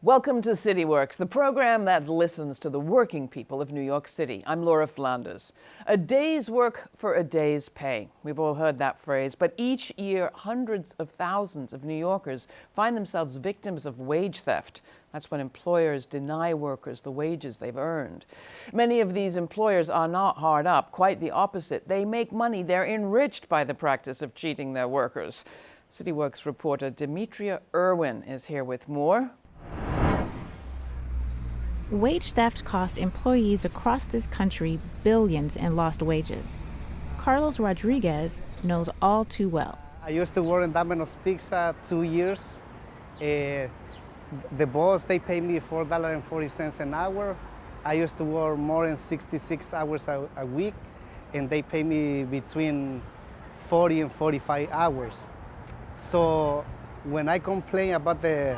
Welcome to CityWorks, the program that listens to the working people of New York City. I'm Laura Flanders. A day's work for a day's pay. We've all heard that phrase, but each year hundreds of thousands of New Yorkers find themselves victims of wage theft. That's when employers deny workers the wages they've earned. Many of these employers are not hard up, quite the opposite. They make money, they're enriched by the practice of cheating their workers. CityWorks reporter Demetria Irwin is here with more. Wage theft cost employees across this country billions in lost wages. Carlos Rodriguez knows all too well. I used to work in Domino's Pizza 2 years. The boss, they pay me $4.40 an hour. I used to work more than 66 hours a week, and they pay me between 40 and 45 hours. So when I complain about the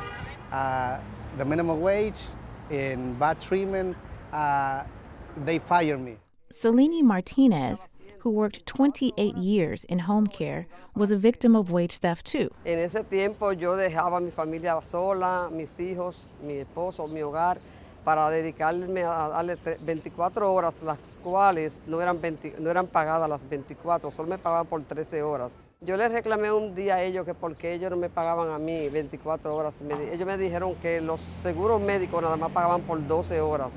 minimum wage and bad treatment, they fire me. Selene Martinez, who worked 28 years in home care, was a victim of wage theft too. En ese tiempo yo dejaba mi familia sola, mis hijos, mi esposo, mi hogar, para dedicarme a darle 24 horas, las cuales no eran pagadas las 24, solo me pagaban por 13 horas. Yo les reclamé un día a ellos que por qué ellos no me pagaban a mí 24 horas. Ellos me dijeron que los seguros médicos nada más pagaban por 12 horas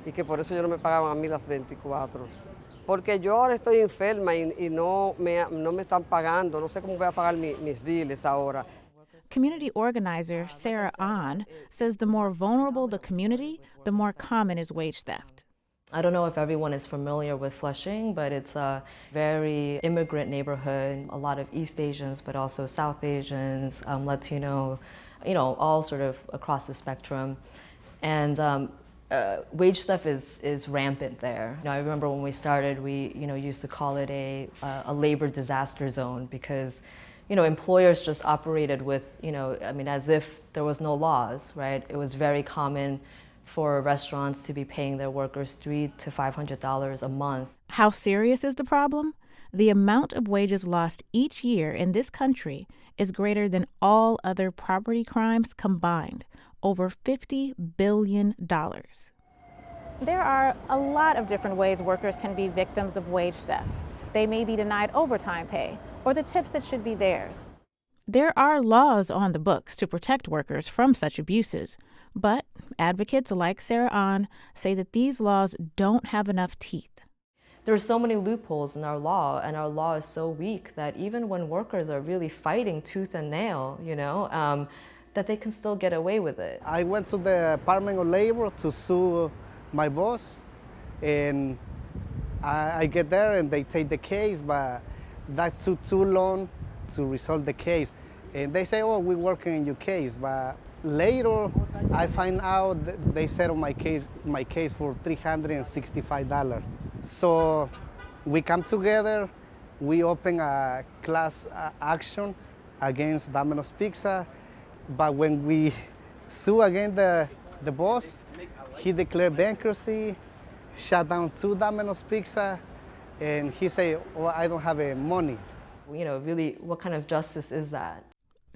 y que por eso ellos no me pagaban a mí las 24. Porque yo ahora estoy enferma y no me están pagando, no sé cómo voy a pagar mis biles ahora. Community organizer Sarah Ahn says the more vulnerable the community, the more common is wage theft. I don't know if everyone is familiar with Flushing, but it's a very immigrant neighborhood. A lot of East Asians, but also South Asians, Latino, all sort of across the spectrum. And wage theft is rampant there. I remember when we started, we used to call it a labor disaster zone because employers just operated with, as if there was no laws, right? It was very common for restaurants to be paying their workers $300 to $500 a month. How serious is the problem? The amount of wages lost each year in this country is greater than all other property crimes combined, over $50 billion. There are a lot of different ways workers can be victims of wage theft. They may be denied overtime pay or the tips that should be theirs. There are laws on the books to protect workers from such abuses, but advocates like Sarah Ahn say that these laws don't have enough teeth. There are so many loopholes in our law, and our law is so weak that even when workers are really fighting tooth and nail, that they can still get away with it. I went to the Department of Labor to sue my boss, and I get there and they take the case, but that took too long to resolve the case. And they say, oh, we're working on your case, but later I find out that they settled my case for $365. So we come together, we open a class action against Domino's Pizza, but when we sue against the boss, he declared bankruptcy, shut down 2 Domino's Pizza, and he said, oh, I don't have money. Really, what kind of justice is that?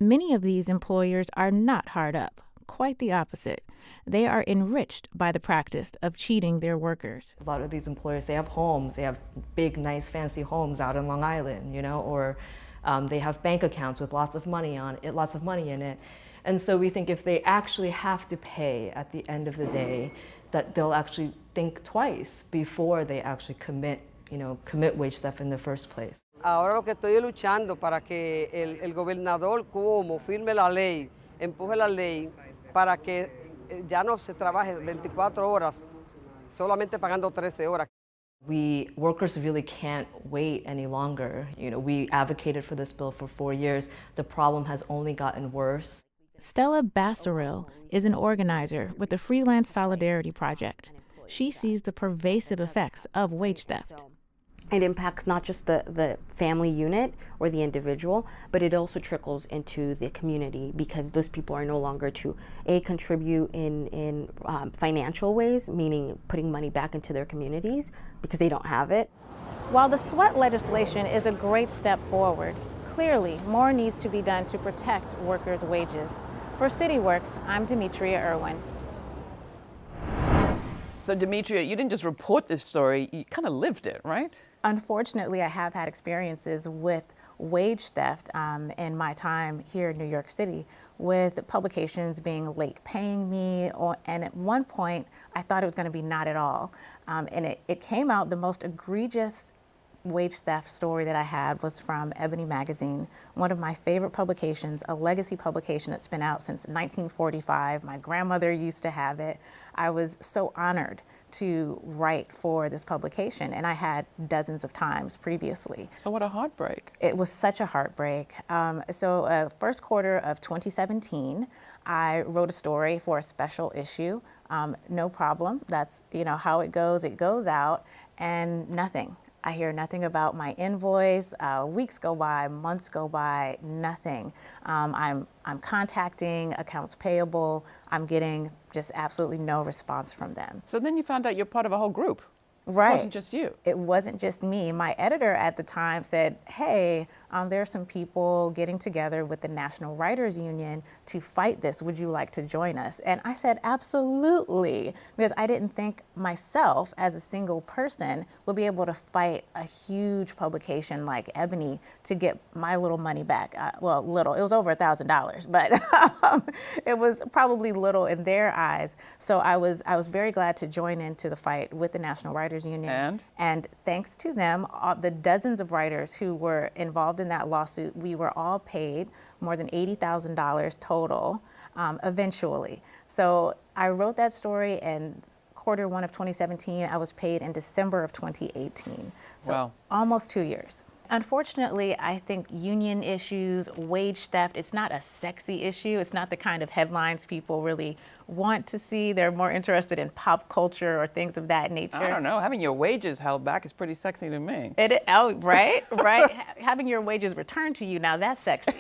Many of these employers are not hard up. Quite the opposite. They are enriched by the practice of cheating their workers. A lot of these employers, they have homes. They have big, nice, fancy homes out in Long Island, or they have bank accounts with lots of money in it. And so we think if they actually have to pay at the end of the day, that they'll actually think twice before they actually commit wage theft in the first place. Ahora lo que estoy luchando para que el gobernador Cuomo firme la ley, empuje la ley para que ya no se trabaje 24 horas, solamente pagando 13 horas. We workers really can't wait any longer. We advocated for this bill for 4 years. The problem has only gotten worse. Stella Bassaril is an organizer with the Freelance Solidarity Project. She sees the pervasive effects of wage theft. It impacts not just the family unit or the individual, but it also trickles into the community because those people are no longer to contribute in financial ways, meaning putting money back into their communities because they don't have it. While the SWET legislation is a great step forward, clearly more needs to be done to protect workers' wages. For CityWorks, I'm Demetria Irwin. So, Demetria, you didn't just report this story, you kind of lived it, right? Unfortunately, I have had experiences with wage theft in my time here in New York City, with publications being late paying me, and at one point, I thought it was going to be not at all. And it came out, the most egregious wage theft story that I had was from Ebony Magazine, one of my favorite publications, a legacy publication that's been out since 1945. My grandmother used to have it. I was so honored to write for this publication, and I had dozens of times previously. So what a heartbreak. It was such a heartbreak. First quarter of 2017, I wrote a story for a special issue. No problem. That's how it goes. It goes out, and nothing. I hear nothing about my invoice. Weeks go by, months go by, nothing. I'm contacting accounts payable. I'm getting just absolutely no response from them. So then you found out you're part of a whole group. Right. It wasn't just you. It wasn't just me. My editor at the time said, hey, there are some people getting together with the National Writers Union to fight this. Would you like to join us? And I said, absolutely, because I didn't think myself as a single person would be able to fight a huge publication like Ebony to get my little money back. Little, it was over $1,000, but it was probably little in their eyes. So I was very glad to join into the fight with the National Writers Union. And thanks to them, the dozens of writers who were involved in that lawsuit, we were all paid more than $80,000 total eventually. So I wrote that story in quarter one of 2017. I was paid in December of 2018. So wow. Almost 2 years. Unfortunately, I think union issues, wage theft, it's not a sexy issue. It's not the kind of headlines people really want to see. They're more interested in pop culture or things of that nature. I don't know. Having your wages held back is pretty sexy to me. Right. Having your wages returned to you, now that's sexy.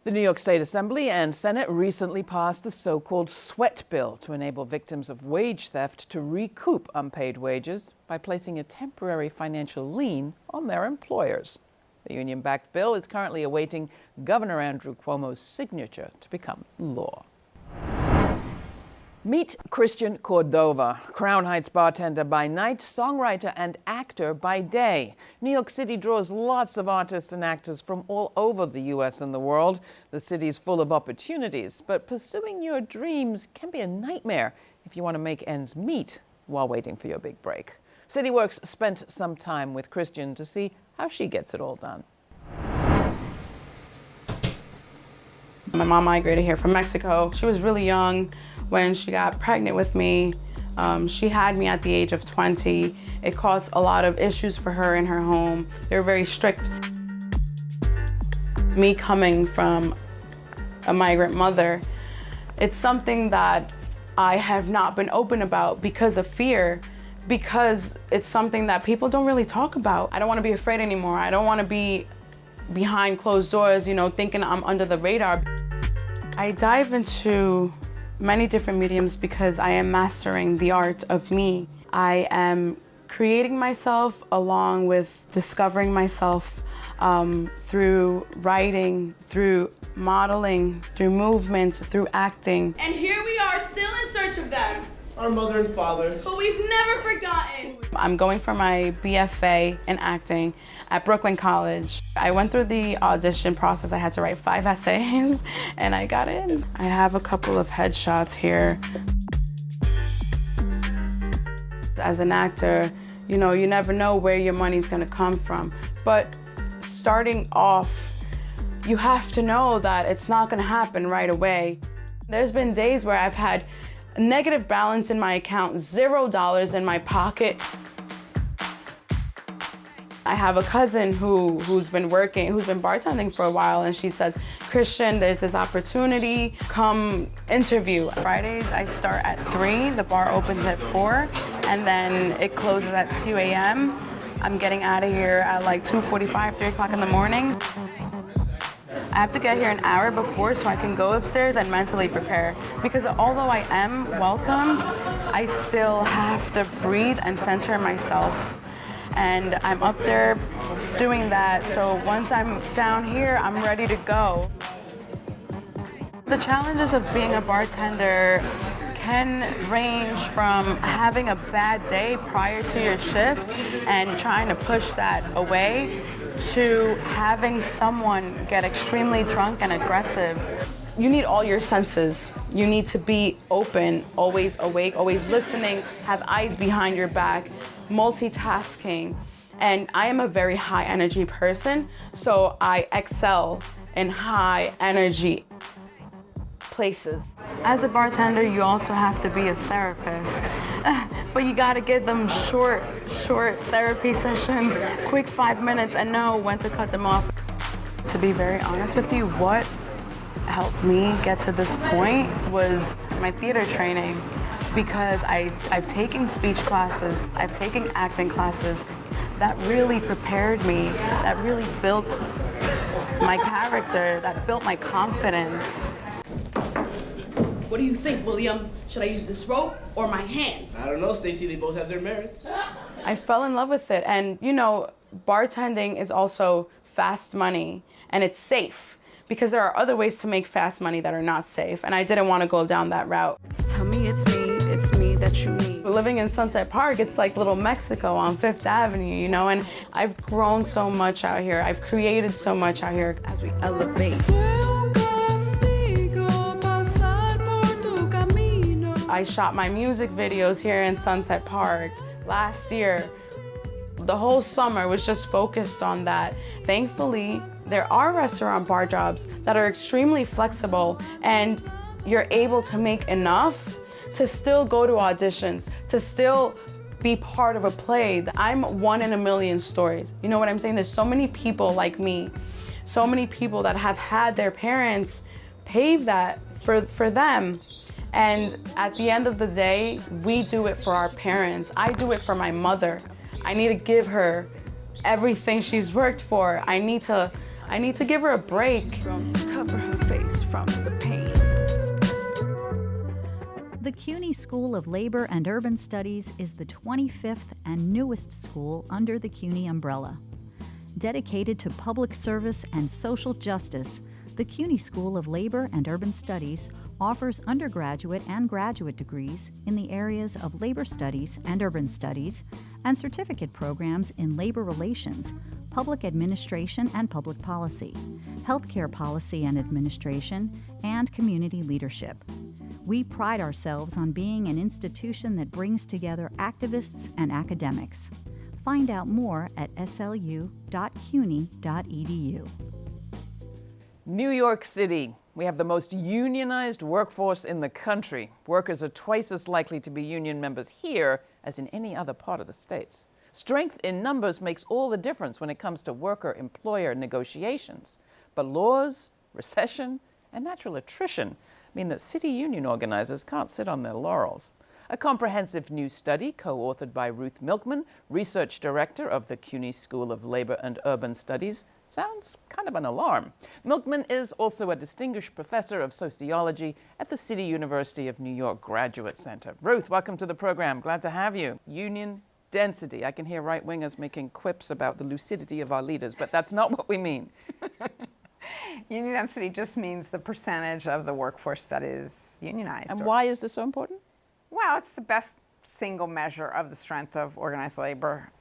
The New York State Assembly and Senate recently passed the so-called sweat bill to enable victims of wage theft to recoup unpaid wages by placing a temporary financial lien on their employers. The union-backed bill is currently awaiting Governor Andrew Cuomo's signature to become law. Meet Christian Cordova, Crown Heights bartender by night, songwriter and actor by day. New York City draws lots of artists and actors from all over the U.S. and the world. The city's full of opportunities, but pursuing your dreams can be a nightmare if you want to make ends meet while waiting for your big break. CityWorks spent some time with Christian to see how she gets it all done. My mom migrated here from Mexico. She was really young when she got pregnant with me. She had me at the age of 20. It caused a lot of issues for her in her home. They were very strict. Me coming from a migrant mother, it's something that I have not been open about because of fear, because it's something that people don't really talk about. I don't want to be afraid anymore. I don't want to be behind closed doors, thinking I'm under the radar. I dive into many different mediums because I am mastering the art of me. I am creating myself along with discovering myself through writing, through modeling, through movements, through acting. And here we are, still in search of them. Our mother and father. Who we've never forgotten. I'm going for my BFA in acting at Brooklyn College. I went through the audition process. I had to write 5 essays and I got in. I have a couple of headshots here. As an actor, you never know where your money's gonna come from. But starting off, you have to know that it's not gonna happen right away. There's been days where I've had a negative balance in my account, $0 in my pocket. I have a cousin who's been bartending for a while, and she says, Christian, there's this opportunity, come interview. Fridays, I start at 3, the bar opens at 4, and then it closes at 2 a.m. I'm getting out of here at like 2:45, 3 o'clock in the morning. I have to get here an hour before so I can go upstairs and mentally prepare. Because although I am welcomed, I still have to breathe and center myself. And I'm up there doing that, so once I'm down here, I'm ready to go. The challenges of being a bartender can range from having a bad day prior to your shift and trying to push that away to having someone get extremely drunk and aggressive. You need all your senses. You need to be open, always awake, always listening, have eyes behind your back, multitasking. And I am a very high energy person, so I excel in high energy places. As a bartender, you also have to be a therapist, but you gotta give them short therapy sessions, quick 5 minutes, and know when to cut them off. To be very honest with you, what helped me get to this point was my theater training, because I've taken speech classes, I've taken acting classes. That really prepared me, that really built my character, that built my confidence. What do you think, William? Should I use this rope or my hands? I don't know, Stacy. They both have their merits. I fell in love with it. And, you know, bartending is also fast money, and it's safe, because there are other ways to make fast money that are not safe, and I didn't want to go down that route. Tell me it's me that you need. Living in Sunset Park, it's like little Mexico on Fifth Avenue, you know, and I've grown so much out here. I've created so much out here as we elevate. I shot my music videos here in Sunset Park last year. The whole summer was just focused on that. Thankfully, there are restaurant bar jobs that are extremely flexible, and you're able to make enough to still go to auditions, to still be part of a play. I'm one in a million stories. You know what I'm saying? There's so many people like me, so many people that have had their parents pave that for them. And at the end of the day, we do it for our parents. I do it for my mother. I need to give her everything she's worked for. I need to give her a break. To cover her face from the pain. The CUNY School of Labor and Urban Studies is the 25th and newest school under the CUNY umbrella. Dedicated to public service and social justice, the CUNY School of Labor and Urban Studies offers undergraduate and graduate degrees in the areas of labor studies and urban studies, and certificate programs in labor relations, public administration and public policy, healthcare policy and administration, and community leadership. We pride ourselves on being an institution that brings together activists and academics. Find out more at slu.cuny.edu. New York City. We have the most unionized workforce in the country. Workers are twice as likely to be union members here as in any other part of the states. Strength in numbers makes all the difference when it comes to worker-employer negotiations. But laws, recession, and natural attrition mean that city union organizers can't sit on their laurels. A comprehensive new study co-authored by Ruth Milkman, research director of the CUNY School of Labor and Urban Studies, sounds kind of an alarm. Milkman is also a distinguished professor of sociology at the City University of New York Graduate Center. Ruth, welcome to the program. Glad to have you. Union density. I can hear right-wingers making quips about the lucidity of our leaders, but that's not what we mean. Union density just means the percentage of the workforce that is unionized. And why is this so important? Well, it's the best single measure of the strength of organized labor.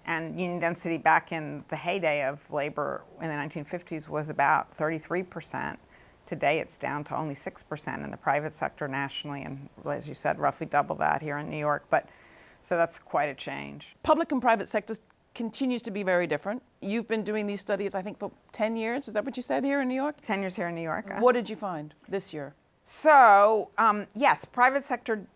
And union density back in the heyday of labor in the 1950s was about 33%. Today it's down to only 6% in the private sector nationally, and as you said, roughly double that here in New York. But so that's quite a change. Public and private sectors continues to be very different. You've been doing these studies, I think, for 10 years. Is that what you said here in New York? 10 years here in New York. What did you find this year? So, yes, private sector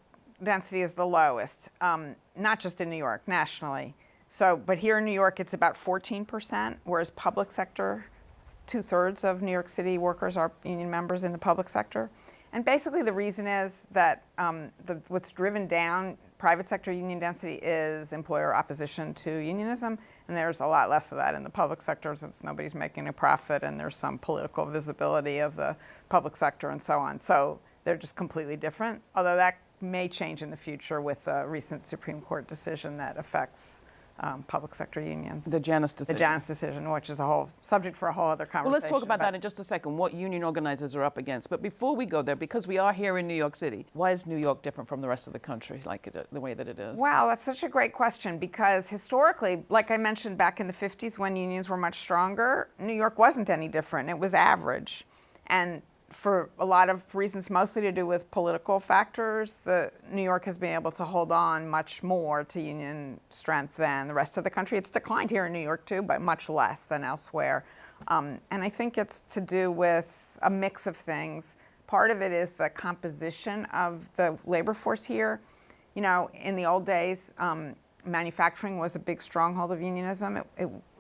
density is the lowest, not just in New York, nationally. So, but here in New York, it's about 14%, whereas public sector, 2/3 of New York City workers are union members in the public sector. And basically the reason is that what's driven down private sector union density is employer opposition to unionism, and there's a lot less of that in the public sector since nobody's making a profit and there's some political visibility of the public sector and so on. So they're just completely different, although that may change in the future with a recent Supreme Court decision that affects public sector unions. The Janus decision. The Janus decision, which is a whole subject for a whole other conversation. Well, let's talk about that in just a second, what union organizers are up against. But before we go there, because we are here in New York City, why is New York different from the rest of the country, the way that it is? Wow, that's such a great question, because historically, like I mentioned back in the 50s when unions were much stronger, New York wasn't any different. It was average. And for a lot of reasons, mostly to do with political factors, New York has been able to hold on much more to union strength than the rest of the country. It's declined here in New York too, but much less than elsewhere. And I think it's to do with a mix of things. Part of it is the composition of the labor force here. You know, in the old days, manufacturing was a big stronghold of unionism.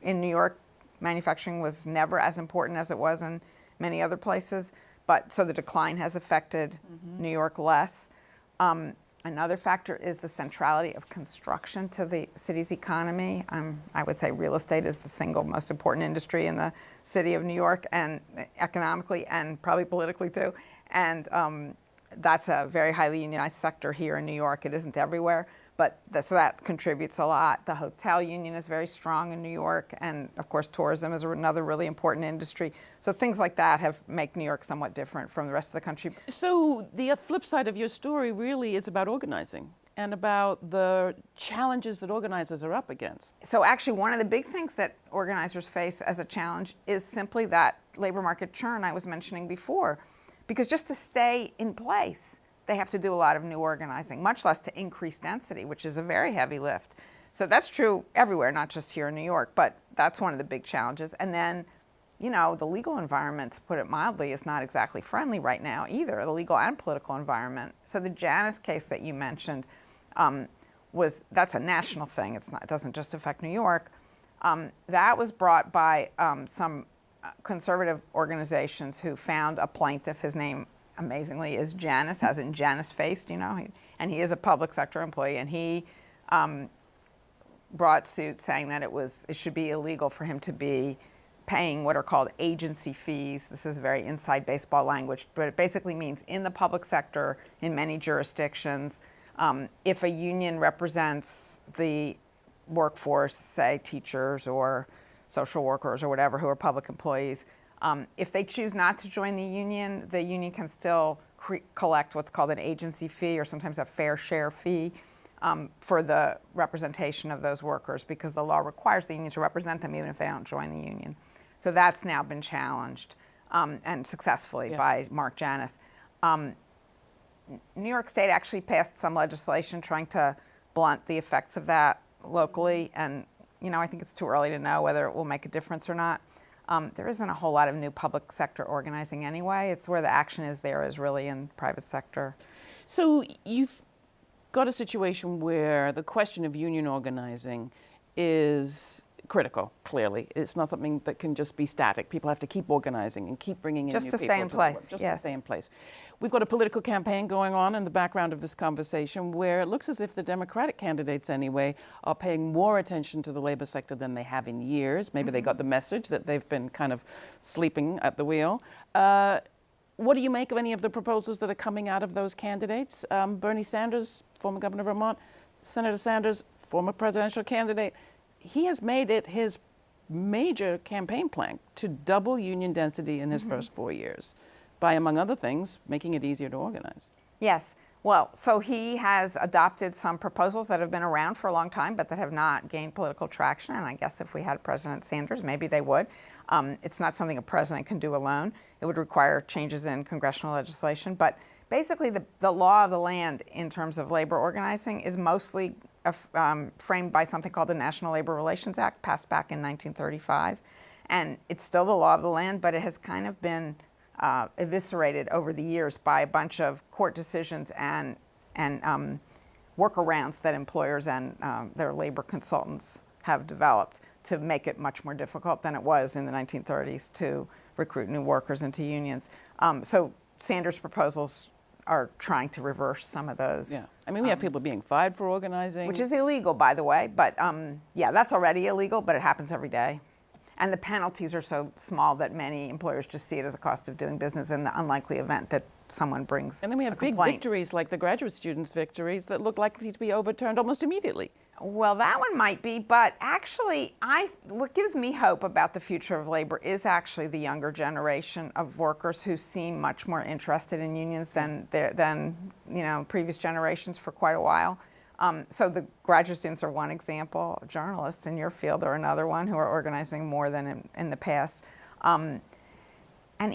In New York, manufacturing was never as important as it was in many other places. But so the decline has affected New York less. Another factor is the centrality of construction to the city's economy. I would say real estate is the single most important industry in the city of New York, and economically and probably politically too. And that's a very highly unionized sector here in New York. It isn't everywhere, but so that contributes a lot. The hotel union is very strong in New York, and of course tourism is another really important industry. So things like that make New York somewhat different from the rest of the country. So the flip side of your story really is about organizing and about the challenges that organizers are up against. So actually one of the big things that organizers face as a challenge is simply that labor market churn I was mentioning before. Because just to stay in place, they have to do a lot of new organizing, much less to increase density, which is a very heavy lift. So that's true everywhere, not just here in New York, but that's one of the big challenges. And then, you know, the legal environment, to put it mildly, is not exactly friendly right now either, the legal and political environment. So the Janus case that you mentioned, that's a national thing. It doesn't just affect New York. That was brought by some conservative organizations who found a plaintiff. His name, amazingly, is Janus, as in Janus faced, you know, and he is a public sector employee, and he brought suit saying that it should be illegal for him to be paying what are called agency fees. This is very inside baseball language, but it basically means in the public sector, in many jurisdictions, if a union represents the workforce, say teachers or social workers or whatever, who are public employees, if they choose not to join the union can still collect what's called an agency fee, or sometimes a fair share fee, for the representation of those workers, because the law requires the union to represent them even if they don't join the union. So that's now been challenged, and successfully, by Mark Janus. New York State actually passed some legislation trying to blunt the effects of that locally, and you know, I think it's too early to know whether it will make a difference or not. There isn't a whole lot of new public sector organizing anyway. It's where the action is really in private sector. So you've got a situation where the question of union organizing is critical, clearly. It's not something that can just be static. People have to keep organizing and keep bringing in new people. Just to stay in place, just to stay in place. We've got a political campaign going on in the background of this conversation where it looks as if the Democratic candidates, anyway, are paying more attention to the labor sector than they have in years. Maybe they got the message that they've been kind of sleeping at the wheel. What do you make of any of the proposals that are coming out of those candidates? Bernie Sanders, former governor of Vermont, Senator Sanders, former presidential candidate, he has made it his major campaign plan to double union density in his first 4 years by, among other things, making it easier to organize. Yes. Well, so he has adopted some proposals that have been around for a long time, but that have not gained political traction. And I guess if we had President Sanders, maybe they would. It's not something a president can do alone. It would require changes in congressional legislation. But basically, the law of the land in terms of labor organizing is mostly framed by something called the National Labor Relations Act, passed back in 1935. And it's still the law of the land, but it has kind of been eviscerated over the years by a bunch of court decisions and workarounds that employers and their labor consultants have developed to make it much more difficult than it was in the 1930s to recruit new workers into unions. So Sanders' proposals are trying to reverse some of those. Yeah, I mean, we have people being fired for organizing. Which is illegal, by the way, but yeah, that's already illegal, but it happens every day. And the penalties are so small that many employers just see it as a cost of doing business in the unlikely event that someone brings. And then we have big victories like the graduate students' victories that look likely to be overturned almost immediately. Well, that one might be, but actually, what gives me hope about the future of labor is actually the younger generation of workers who seem much more interested in unions than previous generations for quite a while. So the graduate students are one example. Journalists in your field are another one who are organizing more than in the past. And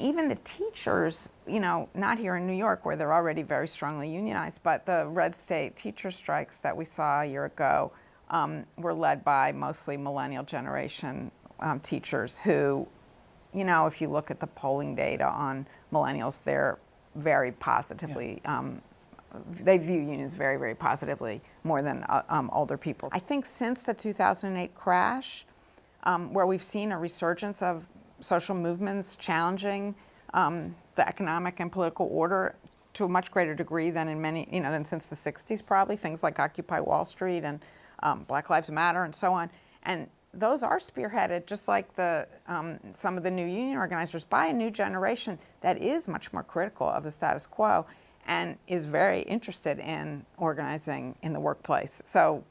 even the teachers, not here in New York where they're already very strongly unionized, but the red state teacher strikes that we saw a year ago were led by mostly millennial generation teachers who, if you look at the polling data on millennials, they're very positively, they view unions very, very positively more than older people. I think since the 2008 crash, where we've seen a resurgence of social movements challenging the economic and political order to a much greater degree than in many, than since the 60s probably, things like Occupy Wall Street and Black Lives Matter and so on. And those are spearheaded, just like some of the new union organizers, by a new generation that is much more critical of the status quo and is very interested in organizing in the workplace. So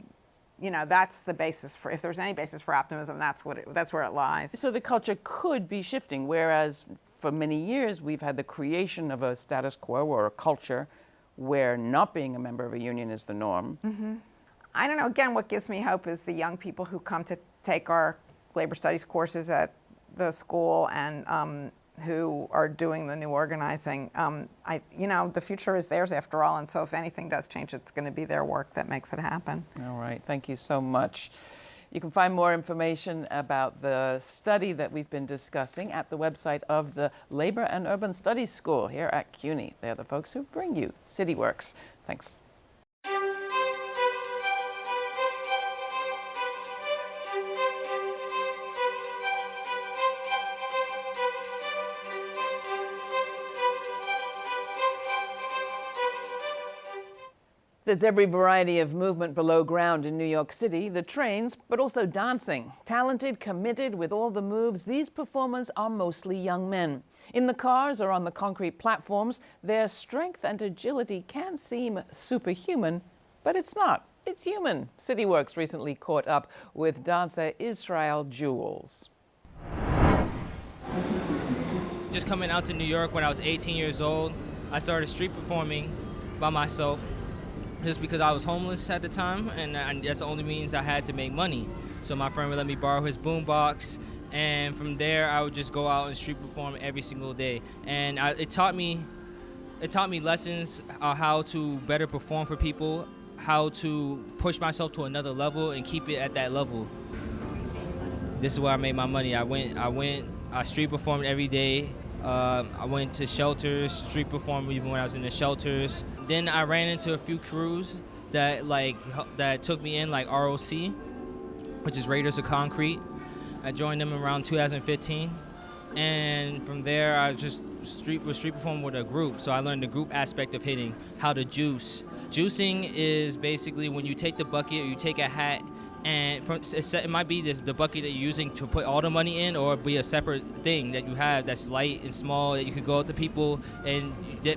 that's the basis for, if there's any basis for optimism, that's where it lies. So the culture could be shifting, whereas for many years we've had the creation of a status quo or a culture where not being a member of a union is the norm. Mm-hmm. I don't know, again, what gives me hope is the young people who come to take our labor studies courses at the school and who are doing the new organizing. The future is theirs after all, and so if anything does change, it's going to be their work that makes it happen. All right, thank you so much. You can find more information about the study that we've been discussing at the website of the Labor and Urban Studies School here at CUNY. They're the folks who bring you CityWorks. Thanks. There's every variety of movement below ground in New York City, the trains, but also dancing. Talented, committed with all the moves, these performers are mostly young men. In the cars or on the concrete platforms, their strength and agility can seem superhuman, but it's not. It's human. CityWorks recently caught up with dancer Israel Jules. Just coming out to New York when I was 18 years old, I started street performing by myself. Just because I was homeless at the time, and that's the only means I had to make money. So my friend would let me borrow his boombox, and from there I would just go out and street perform every single day. And it taught me lessons on how to better perform for people, how to push myself to another level and keep it at that level. This is where I made my money. I street performed every day. I went to shelters, street performed even when I was in the shelters. Then I ran into a few crews that took me in, like ROC, which is Raiders of Concrete. I joined them around 2015, and from there I just street performing with a group. So I learned the group aspect of hitting, how to juice. Juicing is basically when you take the bucket or you take a hat, and it might be the bucket that you're using to put all the money in, or be a separate thing that you have that's light and small that you can go up to people, and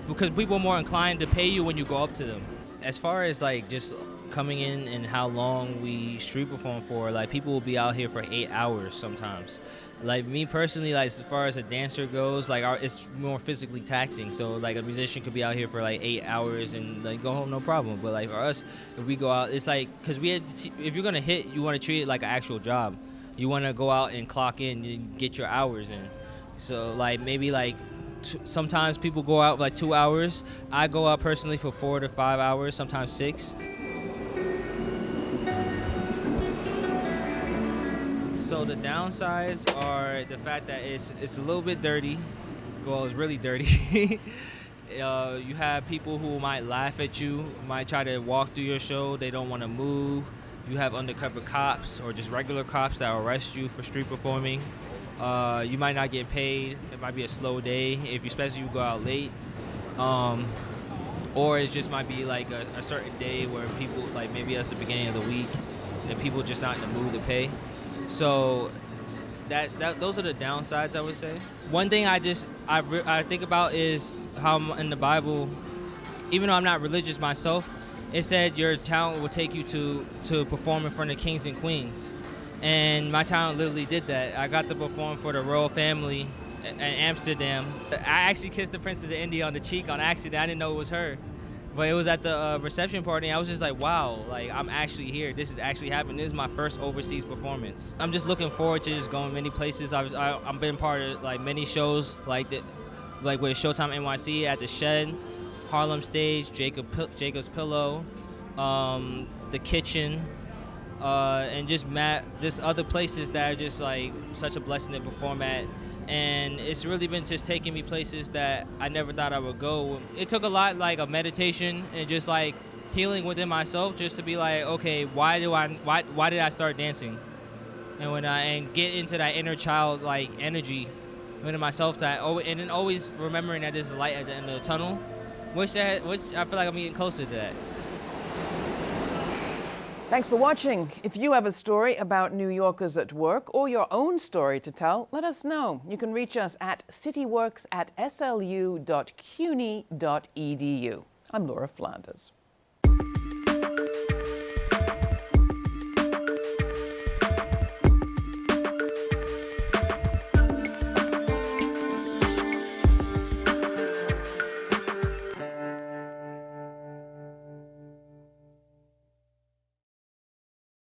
because people are more inclined to pay you when you go up to them. As far as just coming in and how long we street perform for, people will be out here for 8 hours sometimes. Me personally, as far as a dancer goes, it's more physically taxing. So a musician could be out here for 8 hours and go home no problem. But for us, if we go out, it's because if you're gonna hit, you want to treat it like an actual job. You want to go out and clock in and get your hours in. So maybe sometimes people go out 2 hours. I go out personally for 4 to 5 hours, sometimes 6. So the downsides are the fact that it's a little bit dirty. Well, it's really dirty. You have people who might laugh at you, might try to walk through your show. They don't want to move. You have undercover cops or just regular cops that arrest you for street performing. You might not get paid. It might be a slow day, especially if you go out late. Or it just might be a certain day where people, maybe it's the beginning of the week, and people just not in the mood to pay. So those are the downsides, I would say. One thing I think about is how in the Bible, even though I'm not religious myself, it said your talent will take you to perform in front of kings and queens. And my talent literally did that. I got to perform for the royal family in Amsterdam. I actually kissed the Princess of India on the cheek on accident. I didn't know it was her. But it was at the reception party, and I was just like, wow, like I'm actually here. This is actually happening. This is my first overseas performance. I'm just looking forward to just going many places. I've been part of like many shows, like with Showtime NYC at the Shed, Harlem Stage, Jacob's Pillow, the Kitchen, and just other places that are just like such a blessing to perform at. And it's really been just taking me places that I never thought I would go. It took a lot like of meditation and just like healing within myself, just to be like, okay, why did I start dancing? And get into that inner child like energy within myself, and then always remembering that there's a light at the end of the tunnel, which I feel like I'm getting closer to that. Thanks for watching. If you have a story about New Yorkers at work or your own story to tell, let us know. You can reach us at cityworks@slu.cuny.edu. I'm Laura Flanders.